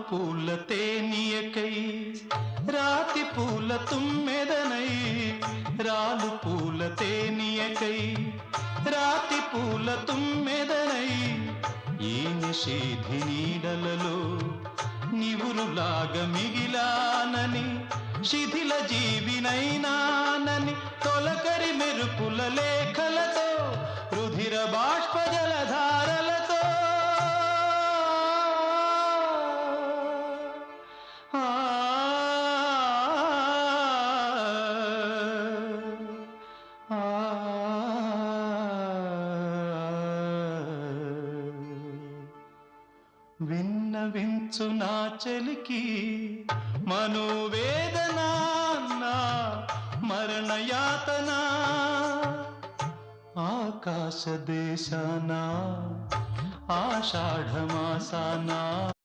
పూల తేనియకై రాతి పూల తుమ్మెదనై రాలు పూల తేనియకై రాతి పూల తుమ్మెదనై ఈ నిషేధి నీడలలో నివురులాగా మిగిలానని శిథిల జీవినైనానని తొలకరి మెరుపుల లేఖలతో రుధిర బాష్ప జలధారలతో విన్నవించు నా చలికి మనోవేదన మరణయాతన ఆకాశ దేశాన ఆషాఢమాసాన